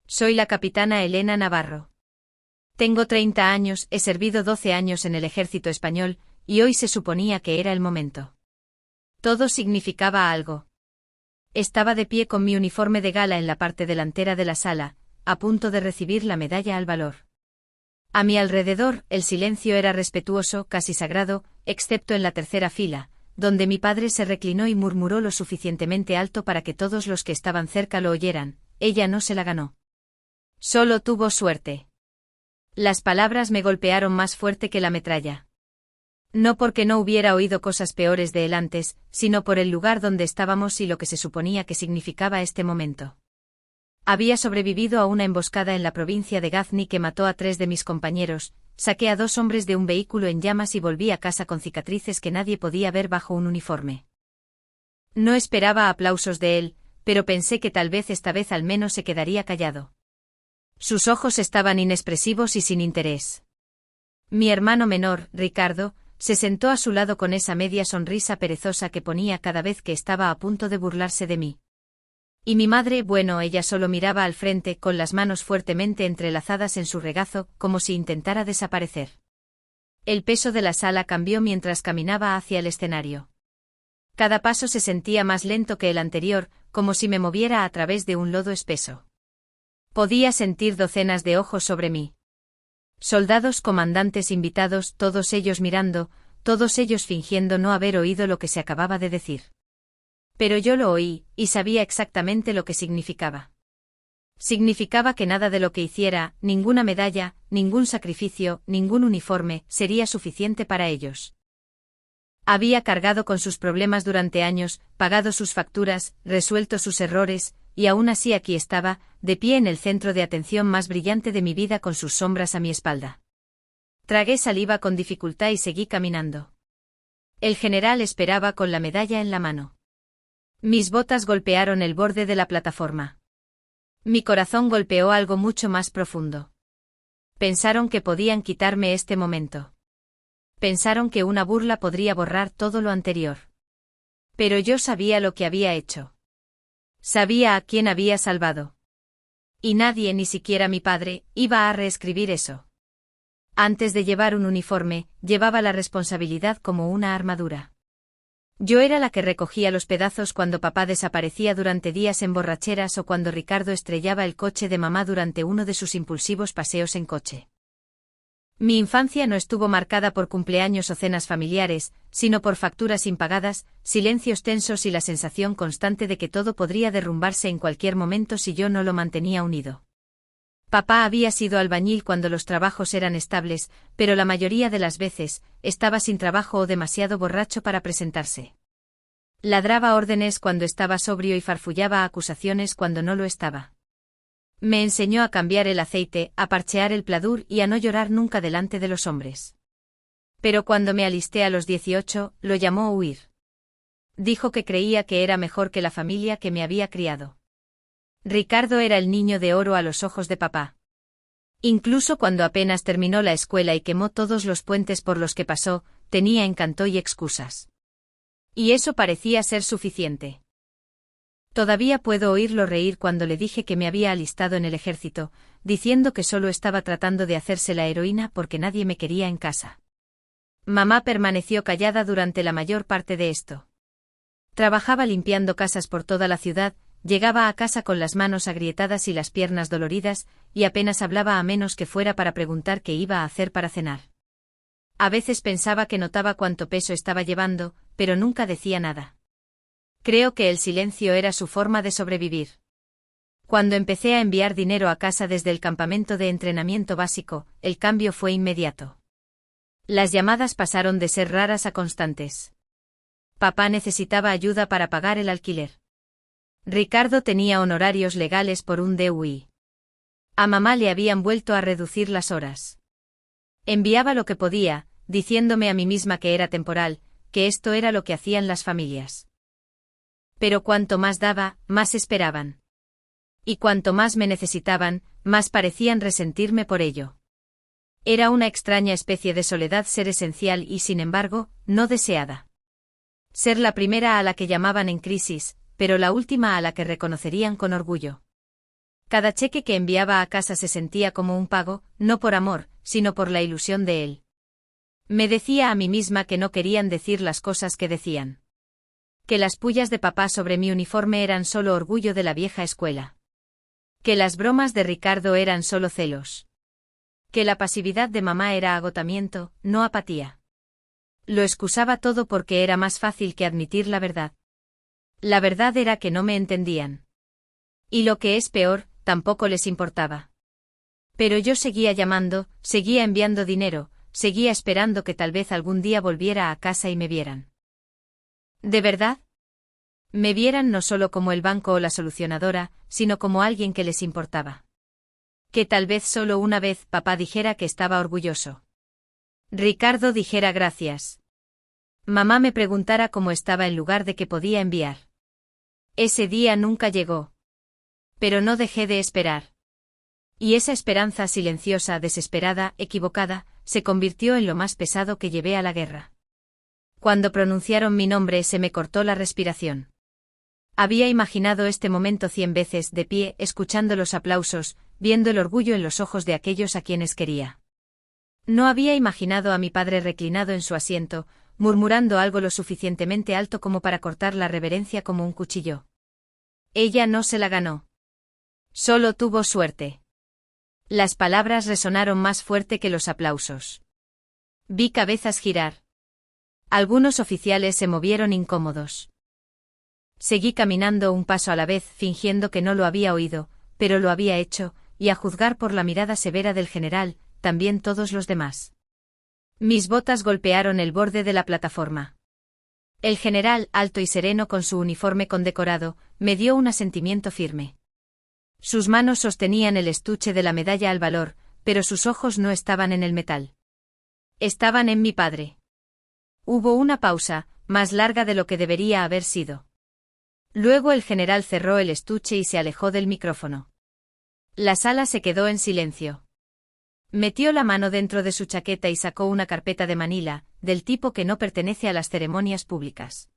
Soy la capitana Elena Navarro. Tengo 30 años, he servido 12 años en el ejército español, y hoy se suponía que era el momento. Todo significaba algo. Estaba de pie con mi uniforme de gala en la parte delantera de la sala, a punto de recibir la medalla al valor. A mi alrededor, el silencio era respetuoso, casi sagrado, excepto en la tercera fila, donde mi padre se reclinó y murmuró lo suficientemente alto para que todos los que estaban cerca lo oyeran: ella no se la ganó. Solo tuvo suerte. Las palabras me golpearon más fuerte que la metralla. No porque no hubiera oído cosas peores de él antes, sino por el lugar donde estábamos y lo que se suponía que significaba este momento. Había sobrevivido a una emboscada en la provincia de Ghazni que mató a 3 de mis compañeros, saqué a 2 hombres de un vehículo en llamas y volví a casa con cicatrices que nadie podía ver bajo un uniforme. No esperaba aplausos de él, pero pensé que tal vez esta vez al menos se quedaría callado. Sus ojos estaban inexpresivos y sin interés. Mi hermano menor, Ricardo, se sentó a su lado con esa media sonrisa perezosa que ponía cada vez que estaba a punto de burlarse de mí. Y mi madre, bueno, ella solo miraba al frente con las manos fuertemente entrelazadas en su regazo, como si intentara desaparecer. El peso de la sala cambió mientras caminaba hacia el escenario. Cada paso se sentía más lento que el anterior, como si me moviera a través de un lodo espeso. Podía sentir docenas de ojos sobre mí. Soldados, comandantes, invitados, todos ellos mirando, todos ellos fingiendo no haber oído lo que se acababa de decir. Pero yo lo oí, y sabía exactamente lo que significaba. Significaba que nada de lo que hiciera, ninguna medalla, ningún sacrificio, ningún uniforme, sería suficiente para ellos. Había cargado con sus problemas durante años, pagado sus facturas, resuelto sus errores, y aún así aquí estaba, de pie en el centro de atención más brillante de mi vida con sus sombras a mi espalda. Tragué saliva con dificultad y seguí caminando. El general esperaba con la medalla en la mano. Mis botas golpearon el borde de la plataforma. Mi corazón golpeó algo mucho más profundo. Pensaron que podían quitarme este momento. Pensaron que una burla podría borrar todo lo anterior. Pero yo sabía lo que había hecho. Sabía a quién había salvado. Y nadie, ni siquiera mi padre, iba a reescribir eso. Antes de llevar un uniforme, llevaba la responsabilidad como una armadura. Yo era la que recogía los pedazos cuando papá desaparecía durante días en borracheras o cuando Ricardo estrellaba el coche de mamá durante uno de sus impulsivos paseos en coche. Mi infancia no estuvo marcada por cumpleaños o cenas familiares, sino por facturas impagadas, silencios tensos y la sensación constante de que todo podría derrumbarse en cualquier momento si yo no lo mantenía unido. Papá había sido albañil cuando los trabajos eran estables, pero la mayoría de las veces, estaba sin trabajo o demasiado borracho para presentarse. Ladraba órdenes cuando estaba sobrio y farfullaba acusaciones cuando no lo estaba. Me enseñó a cambiar el aceite, a parchear el pladur y a no llorar nunca delante de los hombres. Pero cuando me alisté a los 18, lo llamó huir. Dijo que creía que era mejor que la familia que me había criado. Ricardo era el niño de oro a los ojos de papá. Incluso cuando apenas terminó la escuela y quemó todos los puentes por los que pasó, tenía encanto y excusas. Y eso parecía ser suficiente. Todavía puedo oírlo reír cuando le dije que me había alistado en el ejército, diciendo que solo estaba tratando de hacerse la heroína porque nadie me quería en casa. Mamá permaneció callada durante la mayor parte de esto. Trabajaba limpiando casas por toda la ciudad, llegaba a casa con las manos agrietadas y las piernas doloridas, y apenas hablaba a menos que fuera para preguntar qué iba a hacer para cenar. A veces pensaba que notaba cuánto peso estaba llevando, pero nunca decía nada. Creo que el silencio era su forma de sobrevivir. Cuando empecé a enviar dinero a casa desde el campamento de entrenamiento básico, el cambio fue inmediato. Las llamadas pasaron de ser raras a constantes. Papá necesitaba ayuda para pagar el alquiler. Ricardo tenía honorarios legales por un DUI. A mamá le habían vuelto a reducir las horas. Enviaba lo que podía, diciéndome a mí misma que era temporal, que esto era lo que hacían las familias. Pero cuanto más daba, más esperaban. Y cuanto más me necesitaban, más parecían resentirme por ello. Era una extraña especie de soledad ser esencial y, sin embargo, no deseada. Ser la primera a la que llamaban en crisis, pero la última a la que reconocerían con orgullo. Cada cheque que enviaba a casa se sentía como un pago, no por amor, sino por la ilusión de él. Me decía a mí misma que no querían decir las cosas que decían. Que las pullas de papá sobre mi uniforme eran solo orgullo de la vieja escuela. Que las bromas de Ricardo eran solo celos. Que la pasividad de mamá era agotamiento, no apatía. Lo excusaba todo porque era más fácil que admitir la verdad. La verdad era que no me entendían. Y lo que es peor, tampoco les importaba. Pero yo seguía llamando, seguía enviando dinero, seguía esperando que tal vez algún día volviera a casa y me vieran. ¿De verdad? Me vieran no solo como el banco o la solucionadora, sino como alguien que les importaba. Que tal vez solo una vez papá dijera que estaba orgulloso. Ricardo dijera gracias. Mamá me preguntara cómo estaba en lugar de que podía enviar. Ese día nunca llegó. Pero no dejé de esperar. Y esa esperanza silenciosa, desesperada, equivocada, se convirtió en lo más pesado que llevé a la guerra. Cuando pronunciaron mi nombre se me cortó la respiración. Había imaginado este momento 100 veces, de pie, escuchando los aplausos, viendo el orgullo en los ojos de aquellos a quienes quería. No había imaginado a mi padre reclinado en su asiento, murmurando algo lo suficientemente alto como para cortar la reverencia como un cuchillo. Ella no se la ganó. Solo tuvo suerte. Las palabras resonaron más fuerte que los aplausos. Vi cabezas girar. Algunos oficiales se movieron incómodos. Seguí caminando un paso a la vez, fingiendo que no lo había oído, pero lo había hecho, y a juzgar por la mirada severa del general, también todos los demás. Mis botas golpearon el borde de la plataforma. El general, alto y sereno con su uniforme condecorado, me dio un asentimiento firme. Sus manos sostenían el estuche de la medalla al valor, pero sus ojos no estaban en el metal. Estaban en mi padre. Hubo una pausa, más larga de lo que debería haber sido. Luego el general cerró el estuche y se alejó del micrófono. La sala se quedó en silencio. Metió la mano dentro de su chaqueta y sacó una carpeta de manila, del tipo que no pertenece a las ceremonias públicas.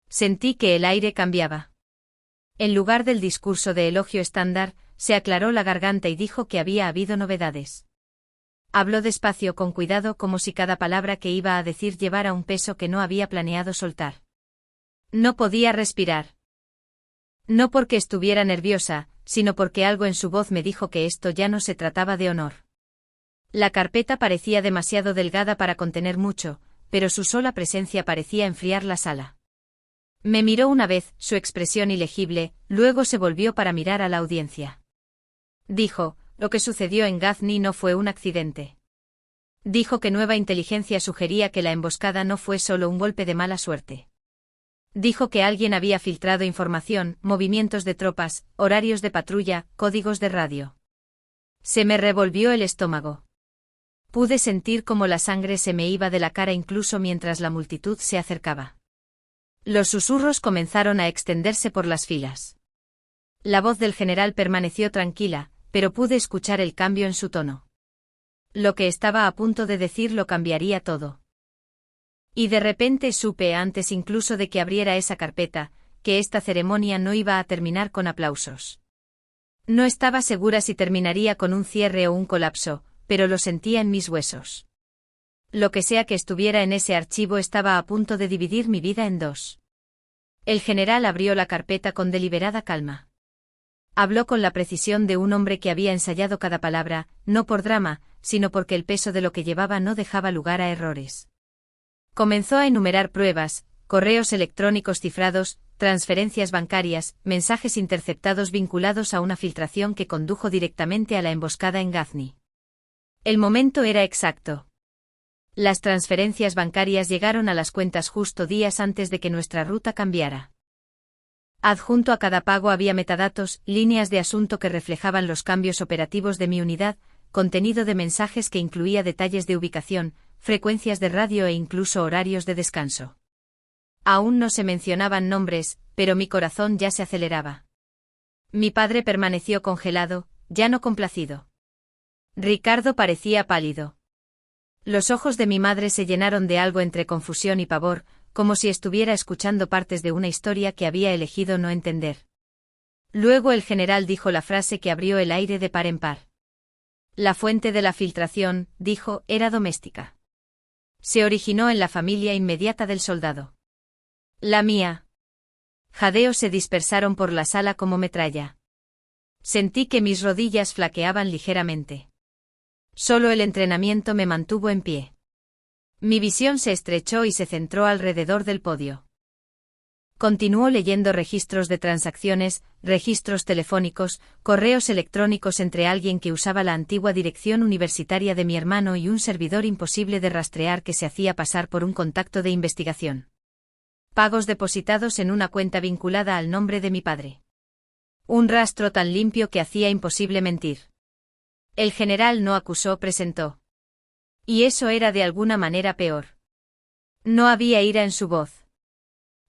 Sentí que el aire cambiaba. En lugar del discurso de elogio estándar, se aclaró la garganta y dijo que había habido novedades. Habló despacio, con cuidado, como si cada palabra que iba a decir llevara un peso que no había planeado soltar. No podía respirar. No porque estuviera nerviosa, sino porque algo en su voz me dijo que esto ya no se trataba de honor. La carpeta parecía demasiado delgada para contener mucho, pero su sola presencia parecía enfriar la sala. Me miró una vez, su expresión ilegible, luego se volvió para mirar a la audiencia. Dijo, lo que sucedió en Ghazni no fue un accidente. Dijo que nueva inteligencia sugería que la emboscada no fue solo un golpe de mala suerte. Dijo que alguien había filtrado información, movimientos de tropas, horarios de patrulla, códigos de radio. Se me revolvió el estómago. Pude sentir cómo la sangre se me iba de la cara incluso mientras la multitud se acercaba. Los susurros comenzaron a extenderse por las filas. La voz del general permaneció tranquila, pero pude escuchar el cambio en su tono. Lo que estaba a punto de decir lo cambiaría todo. Y de repente supe, antes incluso de que abriera esa carpeta, que esta ceremonia no iba a terminar con aplausos. No estaba segura si terminaría con un cierre o un colapso, pero lo sentía en mis huesos. Lo que sea que estuviera en ese archivo estaba a punto de dividir mi vida en dos. El general abrió la carpeta con deliberada calma. Habló con la precisión de un hombre que había ensayado cada palabra, no por drama, sino porque el peso de lo que llevaba no dejaba lugar a errores. Comenzó a enumerar pruebas, correos electrónicos cifrados, transferencias bancarias, mensajes interceptados vinculados a una filtración que condujo directamente a la emboscada en Ghazni. El momento era exacto. Las transferencias bancarias llegaron a las cuentas justo días antes de que nuestra ruta cambiara. Adjunto a cada pago había metadatos, líneas de asunto que reflejaban los cambios operativos de mi unidad, contenido de mensajes que incluía detalles de ubicación, frecuencias de radio e incluso horarios de descanso. Aún no se mencionaban nombres, pero mi corazón ya se aceleraba. Mi padre permaneció congelado, ya no complacido. Ricardo parecía pálido. Los ojos de mi madre se llenaron de algo entre confusión y pavor, como si estuviera escuchando partes de una historia que había elegido no entender. Luego el general dijo la frase que abrió el aire de par en par. La fuente de la filtración, dijo, era doméstica. Se originó en la familia inmediata del soldado. La mía. Jadeos se dispersaron por la sala como metralla. Sentí que mis rodillas flaqueaban ligeramente. Solo el entrenamiento me mantuvo en pie. Mi visión se estrechó y se centró alrededor del podio. Continuó leyendo registros de transacciones, registros telefónicos, correos electrónicos entre alguien que usaba la antigua dirección universitaria de mi hermano y un servidor imposible de rastrear que se hacía pasar por un contacto de investigación. Pagos depositados en una cuenta vinculada al nombre de mi padre. Un rastro tan limpio que hacía imposible mentir. El general no acusó, presentó. Y eso era de alguna manera peor. No había ira en su voz.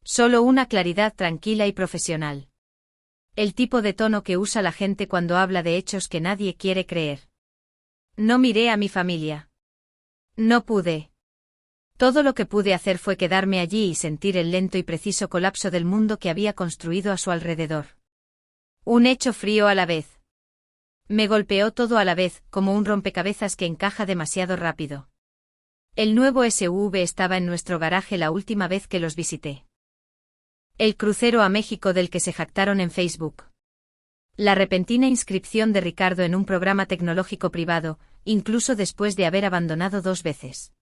Solo una claridad tranquila y profesional. El tipo de tono que usa la gente cuando habla de hechos que nadie quiere creer. No miré a mi familia. No pude. Todo lo que pude hacer fue quedarme allí y sentir el lento y preciso colapso del mundo que había construido a su alrededor. Un hecho frío a la vez. Me golpeó todo a la vez, como un rompecabezas que encaja demasiado rápido. El nuevo SUV estaba en nuestro garaje la última vez que los visité. El crucero a México del que se jactaron en Facebook. La repentina inscripción de Ricardo en un programa tecnológico privado, incluso después de haber abandonado 2 veces.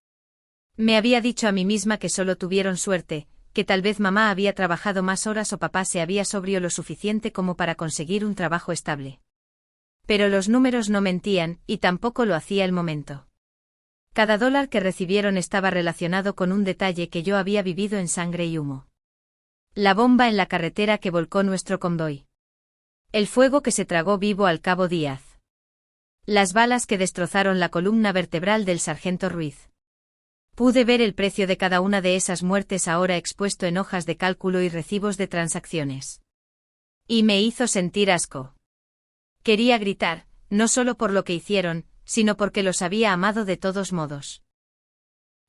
Me había dicho a mí misma que solo tuvieron suerte, que tal vez mamá había trabajado más horas o papá se había sobrio lo suficiente como para conseguir un trabajo estable. Pero los números no mentían, y tampoco lo hacía el momento. Cada dólar que recibieron estaba relacionado con un detalle que yo había vivido en sangre y humo. La bomba en la carretera que volcó nuestro convoy. El fuego que se tragó vivo al cabo Díaz. Las balas que destrozaron la columna vertebral del sargento Ruiz. Pude ver el precio de cada una de esas muertes ahora expuesto en hojas de cálculo y recibos de transacciones. Y me hizo sentir asco. Quería gritar, no solo por lo que hicieron, sino porque los había amado de todos modos.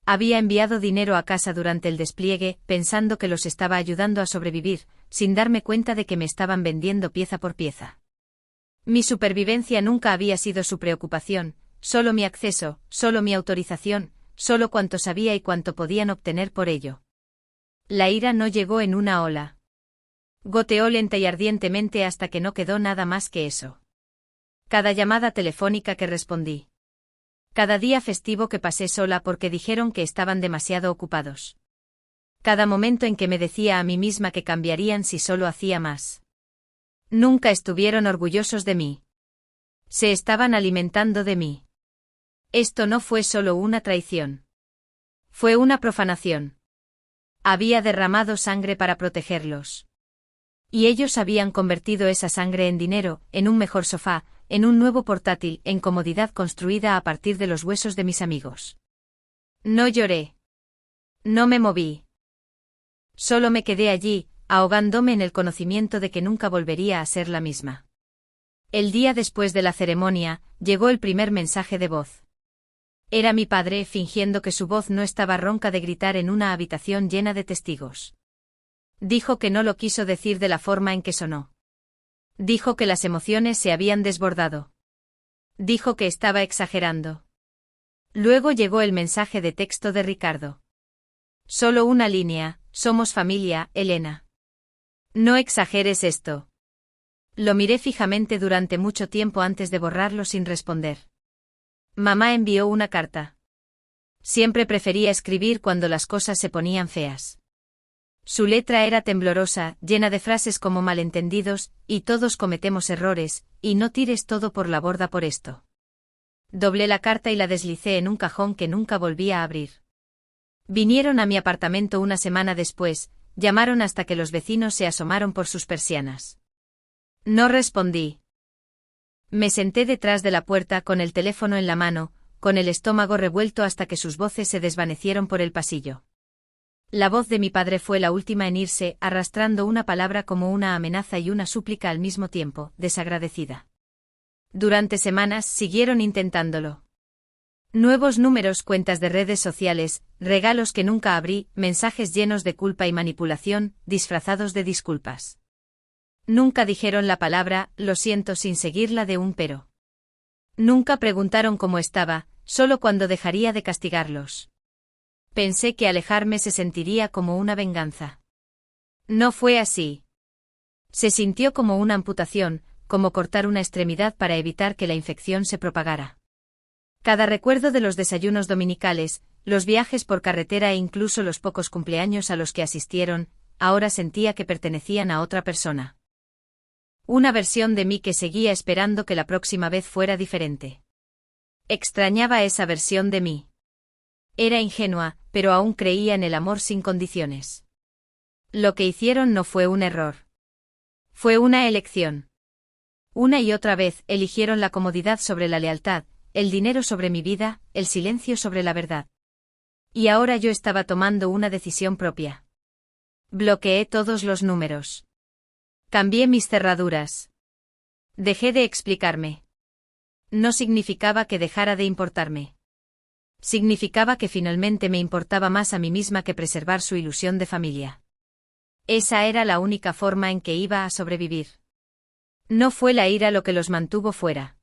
Había enviado dinero a casa durante el despliegue, pensando que los estaba ayudando a sobrevivir, sin darme cuenta de que me estaban vendiendo pieza por pieza. Mi supervivencia nunca había sido su preocupación, solo mi acceso, solo mi autorización, solo cuánto sabía y cuánto podían obtener por ello. La ira no llegó en una ola. Goteó lenta y ardientemente hasta que no quedó nada más que eso. Cada llamada telefónica que respondí. Cada día festivo que pasé sola porque dijeron que estaban demasiado ocupados. Cada momento en que me decía a mí misma que cambiarían si solo hacía más. Nunca estuvieron orgullosos de mí. Se estaban alimentando de mí. Esto no fue solo una traición. Fue una profanación. Había derramado sangre para protegerlos. Y ellos habían convertido esa sangre en dinero, en un mejor sofá, en un nuevo portátil, en comodidad construida a partir de los huesos de mis amigos. No lloré. No me moví. Solo me quedé allí, ahogándome en el conocimiento de que nunca volvería a ser la misma. El día después de la ceremonia, llegó el primer mensaje de voz. Era mi padre fingiendo que su voz no estaba ronca de gritar en una habitación llena de testigos. Dijo que no lo quiso decir de la forma en que sonó. Dijo que las emociones se habían desbordado. Dijo que estaba exagerando. Luego llegó el mensaje de texto de Ricardo. Solo una línea, somos familia, Elena. No exageres esto. Lo miré fijamente durante mucho tiempo antes de borrarlo sin responder. Mamá envió una carta. Siempre prefería escribir cuando las cosas se ponían feas. Su letra era temblorosa, llena de frases como malentendidos, y todos cometemos errores, y no tires todo por la borda por esto. Doblé la carta y la deslicé en un cajón que nunca volví a abrir. Vinieron a mi apartamento una semana después, llamaron hasta que los vecinos se asomaron por sus persianas. No respondí. Me senté detrás de la puerta con el teléfono en la mano, con el estómago revuelto hasta que sus voces se desvanecieron por el pasillo. La voz de mi padre fue la última en irse, arrastrando una palabra como una amenaza y una súplica al mismo tiempo, desagradecida. Durante semanas siguieron intentándolo. Nuevos números, cuentas de redes sociales, regalos que nunca abrí, mensajes llenos de culpa y manipulación, disfrazados de disculpas. Nunca dijeron la palabra "lo siento" sin seguirla de un pero. Nunca preguntaron cómo estaba, solo cuándo dejaría de castigarlos. Pensé que alejarme se sentiría como una venganza. No fue así. Se sintió como una amputación, como cortar una extremidad para evitar que la infección se propagara. Cada recuerdo de los desayunos dominicales, los viajes por carretera e incluso los pocos cumpleaños a los que asistieron, ahora sentía que pertenecían a otra persona. Una versión de mí que seguía esperando que la próxima vez fuera diferente. Extrañaba esa versión de mí. Era ingenua, pero aún creía en el amor sin condiciones. Lo que hicieron no fue un error. Fue una elección. Una y otra vez eligieron la comodidad sobre la lealtad, el dinero sobre mi vida, el silencio sobre la verdad. Y ahora yo estaba tomando una decisión propia. Bloqueé todos los números. Cambié mis cerraduras. Dejé de explicarme. No significaba que dejara de importarme. Significaba que finalmente me importaba más a mí misma que preservar su ilusión de familia. Esa era la única forma en que iba a sobrevivir. No fue la ira lo que los mantuvo fuera.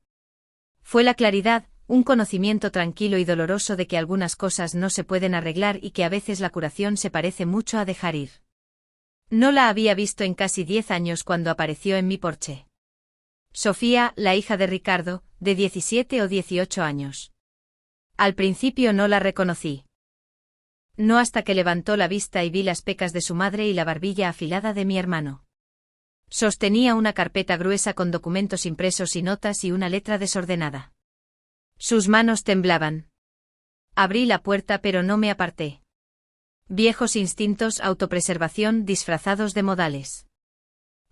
Fue la claridad, un conocimiento tranquilo y doloroso de que algunas cosas no se pueden arreglar y que a veces la curación se parece mucho a dejar ir. No la había visto en casi 10 años cuando apareció en mi porche. Sofía, la hija de Ricardo, de 17 o 18 años. Al principio no la reconocí. No hasta que levantó la vista y vi las pecas de su madre y la barbilla afilada de mi hermano. Sostenía una carpeta gruesa con documentos impresos y notas y una letra desordenada. Sus manos temblaban. Abrí la puerta pero no me aparté. Viejos instintos, autopreservación disfrazados de modales.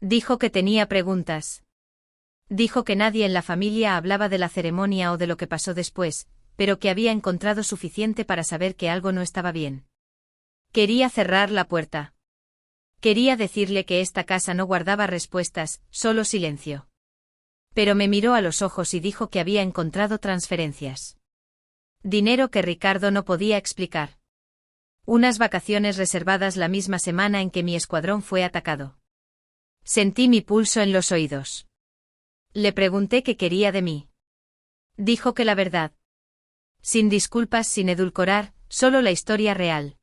Dijo que tenía preguntas. Dijo que nadie en la familia hablaba de la ceremonia o de lo que pasó después, pero que había encontrado suficiente para saber que algo no estaba bien. Quería cerrar la puerta. Quería decirle que esta casa no guardaba respuestas, solo silencio. Pero me miró a los ojos y dijo que había encontrado transferencias. Dinero que Ricardo no podía explicar. Unas vacaciones reservadas la misma semana en que mi escuadrón fue atacado. Sentí mi pulso en los oídos. Le pregunté qué quería de mí. Dijo que la verdad. Sin disculpas, sin edulcorar, solo la historia real.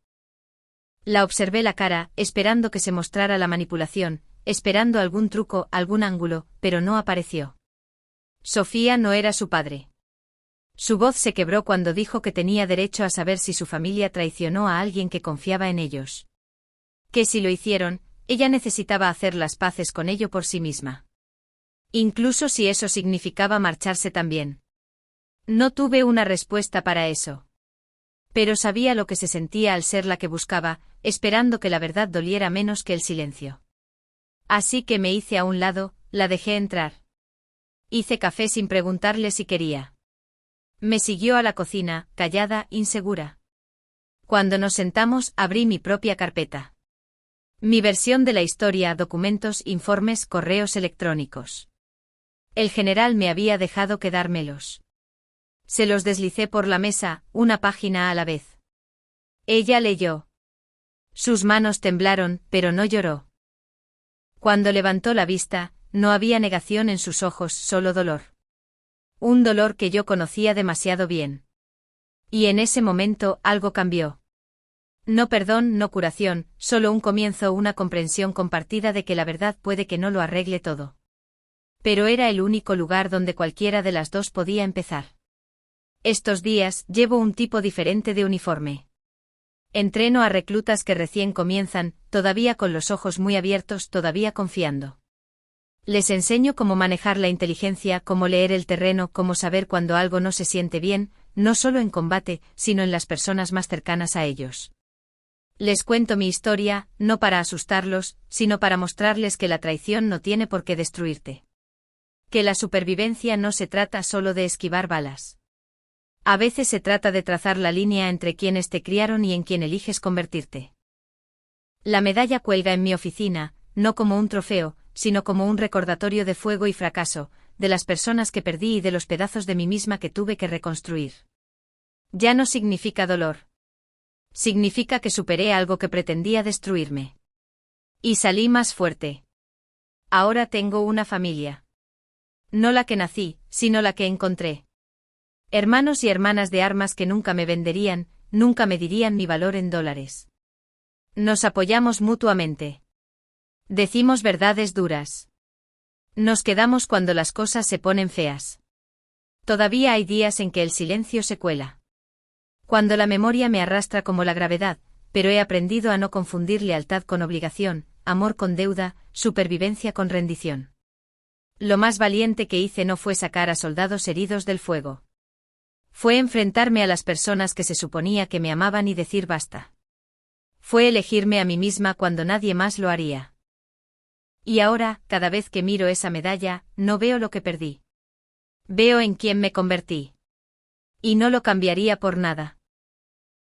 La observé la cara, esperando que se mostrara la manipulación, esperando algún truco, algún ángulo, pero no apareció. Sofía no era su padre. Su voz se quebró cuando dijo que tenía derecho a saber si su familia traicionó a alguien que confiaba en ellos. Que si lo hicieron, ella necesitaba hacer las paces con ello por sí misma. Incluso si eso significaba marcharse también. No tuve una respuesta para eso. Pero sabía lo que se sentía al ser la que buscaba, esperando que la verdad doliera menos que el silencio. Así que me hice a un lado, la dejé entrar. Hice café sin preguntarle si quería. Me siguió a la cocina, callada, insegura. Cuando nos sentamos, abrí mi propia carpeta. Mi versión de la historia, documentos, informes, correos electrónicos. El general me había dejado quedármelos. Se los deslicé por la mesa, una página a la vez. Ella leyó. Sus manos temblaron, pero no lloró. Cuando levantó la vista, no había negación en sus ojos, solo dolor. Un dolor que yo conocía demasiado bien. Y en ese momento algo cambió. No perdón, no curación, solo un comienzo, una comprensión compartida de que la verdad puede que no lo arregle todo. Pero era el único lugar donde cualquiera de las dos podía empezar. Estos días llevo un tipo diferente de uniforme. Entreno a reclutas que recién comienzan, todavía con los ojos muy abiertos, todavía confiando. Les enseño cómo manejar la inteligencia, cómo leer el terreno, cómo saber cuando algo no se siente bien, no solo en combate, sino en las personas más cercanas a ellos. Les cuento mi historia, no para asustarlos, sino para mostrarles que la traición no tiene por qué destruirte. Que la supervivencia no se trata solo de esquivar balas. A veces se trata de trazar la línea entre quienes te criaron y en quien eliges convertirte. La medalla cuelga en mi oficina, no como un trofeo, sino como un recordatorio de fuego y fracaso, de las personas que perdí y de los pedazos de mí misma que tuve que reconstruir. Ya no significa dolor. Significa que superé algo que pretendía destruirme. Y salí más fuerte. Ahora tengo una familia. No la que nací, sino la que encontré. Hermanos y hermanas de armas que nunca me venderían, nunca medirían mi valor en dólares. Nos apoyamos mutuamente. Decimos verdades duras. Nos quedamos cuando las cosas se ponen feas. Todavía hay días en que el silencio se cuela. Cuando la memoria me arrastra como la gravedad, pero he aprendido a no confundir lealtad con obligación, amor con deuda, supervivencia con rendición. Lo más valiente que hice no fue sacar a soldados heridos del fuego. Fue enfrentarme a las personas que se suponía que me amaban y decir basta. Fue elegirme a mí misma cuando nadie más lo haría. Y ahora, cada vez que miro esa medalla, no veo lo que perdí. Veo en quién me convertí. Y no lo cambiaría por nada.